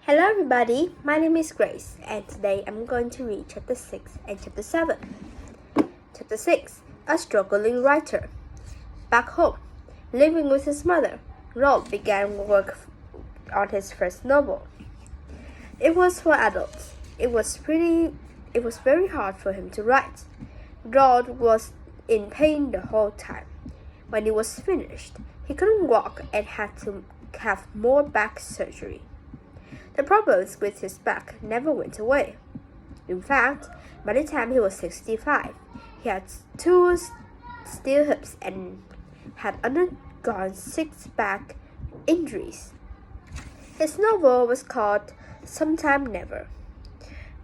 Hello everybody, my name is Grace and today I'm going to read Chapter 6 and Chapter 7. Chapter 6, A Struggling Writer. Back home, living with his mother, Roald began work on his first novel. It was for adults. It was very hard for him to write. Roald was in pain the whole time. When it was finished, he couldn't walk and had to have more back surgery. The problems with his back never went away. In fact, by the time he was 65, he had 2 steel hips and had undergone 6 back injuries. His novel was called Sometime Never.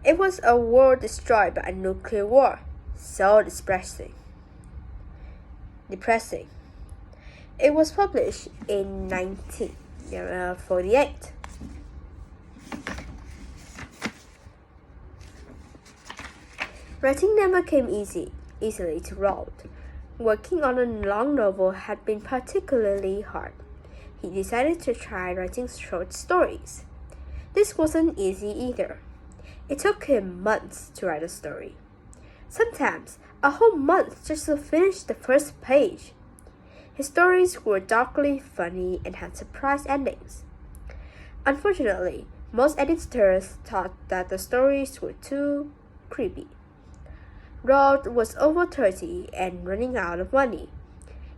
It was a world destroyed by a nuclear war. So depressing. It was published in 1948. Writing never came easily to Roald. Working on a long novel had been particularly hard. He decided to try writing short stories. This wasn't easy either. It took him months to write a story. Sometimes a whole month just to finish the first page. His stories were darkly funny and had surprise endings. Unfortunately, most editors thought that the stories were too creepy. Roald was over 30 and running out of money.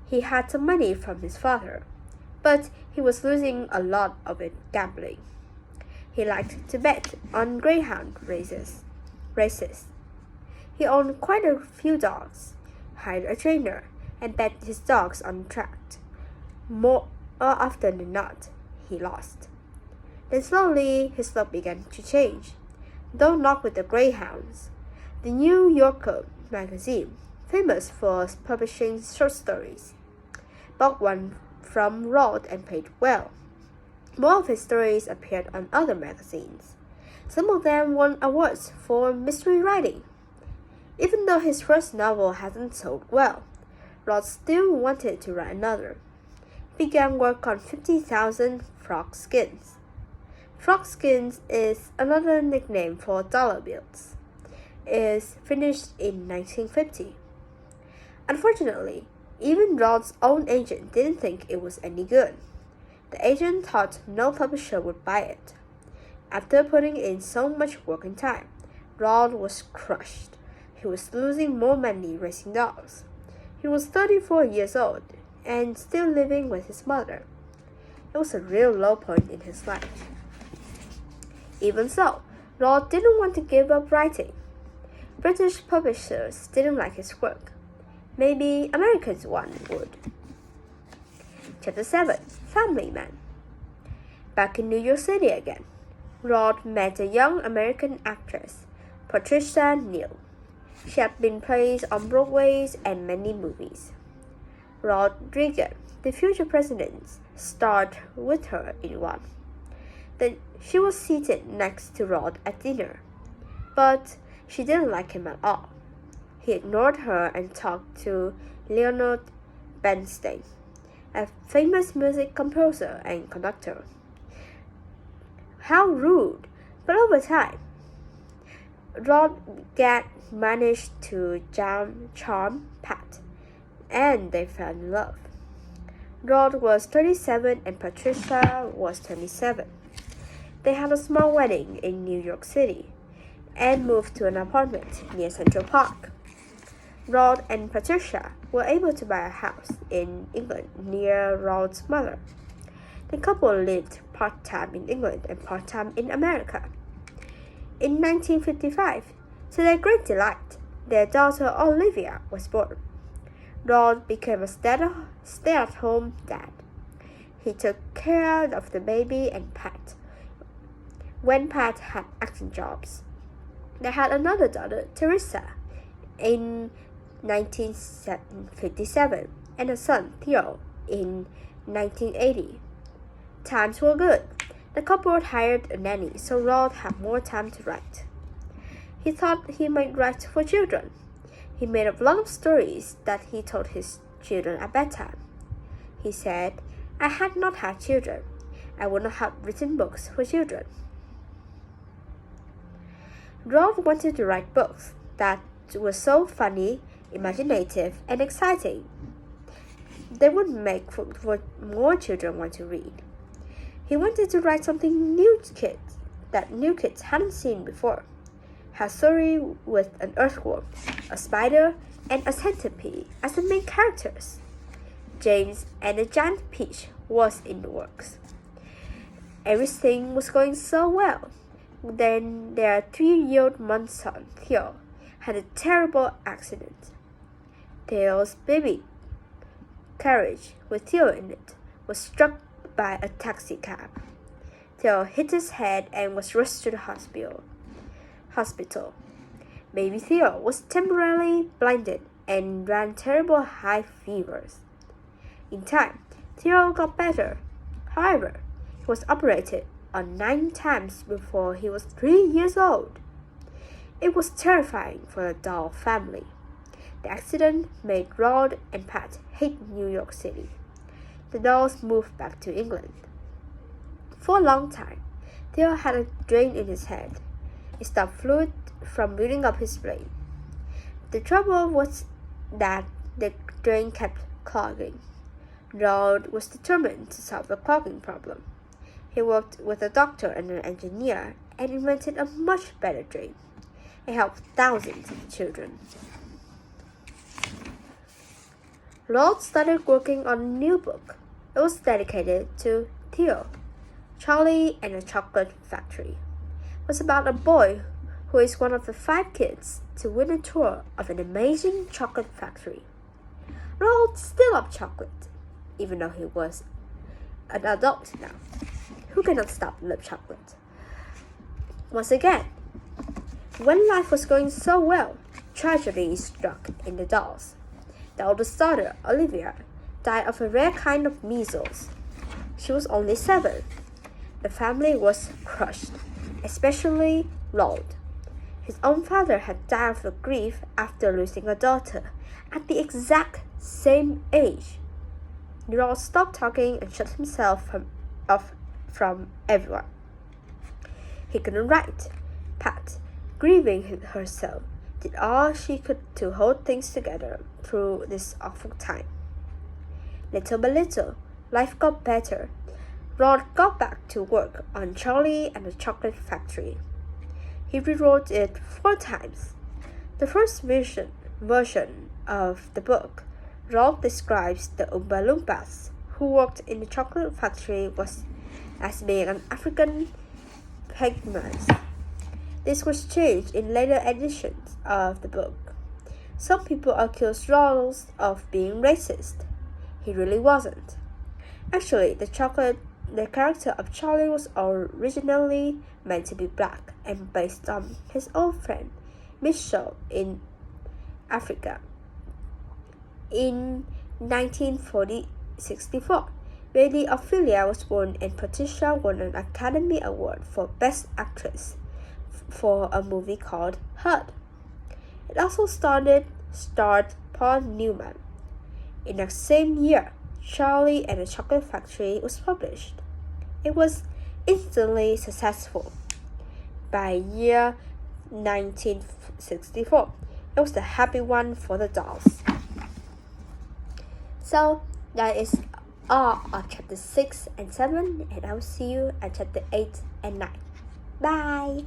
He had some money from his father, but he was losing a lot of it gambling. He liked to bet on greyhound races. He owned quite a few dogs, hired a trainer, and bet his dogs on track. More often than not, he lost. Then slowly his luck began to change, though not with the greyhounds. The New Yorker magazine, famous for publishing short stories, bought one from Roald and paid well. More of his stories appeared on other magazines. Some of them won awards for mystery writing. Even though his first novel hadn't sold well, Roald still wanted to write another. He began work on 50,000 Frog Skins. Frog Skins is another nickname for dollar bills. Is finished in 1950. Unfortunately, even Roald's own agent didn't think it was any good. The agent thought no publisher would buy it. After putting in so much work and time, Roald was crushed. He was losing more money raising dogs. He was 34 years old and still living with his mother. It was a real low point in his life. Even so, Roald didn't want to give up writing. British publishers didn't like his work. Maybe American ones would. Chapter 7, Family Man. Back in New York City again, Roald met a young American actress, Patricia Neal. She had been played on Broadway and many movies. Roald Reagan, the future president, starred with her in one. Then she was seated next to Roald at dinner, but she didn't like him at all. He ignored her and talked to Leonard Bernstein, a famous music composer and conductor. How rude! But over time, Roald managed to charm Pat, and they fell in love. Roald was 37 and Patricia was 27. They had a small wedding in New York City and moved to an apartment near Central Park. Roald and Patricia were able to buy a house in England near Roald's mother. The couple lived part-time in England and part-time in America. In 1955, to their great delight, their daughter Olivia was born. Roald became a stay-at-home dad. He took care of the baby and Pat when Pat had acting jobs. They had another daughter, Teresa, in 1957, and a son, Theo, in 1980. Times were good. The couple hired a nanny, so Roald had more time to write. He thought he might write for children. He made up a lot of stories that he told his children at bedtime. He said, "I had not had children. I would not have written books for children." Roald wanted to write books that were so funny, imaginative, and exciting. They would make what more children want to read. He wanted to write something new kids hadn't seen before. A story with an earthworm, a spider, and a centipede as the main characters. James and the giant peach was in the works. Everything was going so well. Then their 3-year-old son, Theo, had a terrible accident. Theo's baby carriage with Theo in it was struck by a taxi cab. Theo hit his head and was rushed to the hospital. Baby Theo was temporarily blinded and ran terrible high fevers. In time, Theo got better. However, he was operated on 9 times before he was 3 years old. It was terrifying for the Dahl family. The accident made Roald and Pat hate New York City. The Dahls moved back to England. For a long time, Theo had a drain in his head. It stopped fluid from building up his brain. The trouble was that the drain kept clogging. Roald was determined to solve the clogging problem. He worked with a doctor and an engineer and invented a much better drain. It helped thousands of children. Roald started working on a new book. It was dedicated to Theo. Charlie and the Chocolate Factory. It was about a boy who is one of the 5 kids to win a tour of an amazing chocolate factory. Roald still loved chocolate, even though he was an adult now. Who cannot stop love chocolate? Once again, when life was going so well, tragedy struck in the Dahls. The oldest daughter, Olivia, died of a rare kind of measles. She was only 7. The family was crushed, especially Roald. His own father had died of grief after losing a daughter at the exact same age. Roald stopped talking and shut himself off from everyone. He couldn't write. Pat, grieving herself, did all she could to hold things together through this awful time. Little by little, life got better. Roald got back to work on Charlie and the Chocolate Factory. He rewrote it 4 times. The first version of the book, Roald describes the Oompa Loompas who worked in the chocolate factory as being an African pygmies. This was changed in later editions of the book. Some people accused Roald of being racist. He really wasn't. Actually, the character of Charlie was originally meant to be black and based on his old friend Mitchell in Africa. In 1964, Lady Ophelia was born and Patricia won an Academy Award for Best Actress for a movie called Hud. It also starred Paul Newman. In the same year, Charlie and the Chocolate Factory was published. It was instantly successful. By year 1964, it was the happy one for the Dahls. So that is all of chapter 6 and 7, and I will see you at chapter 8 and 9. Bye!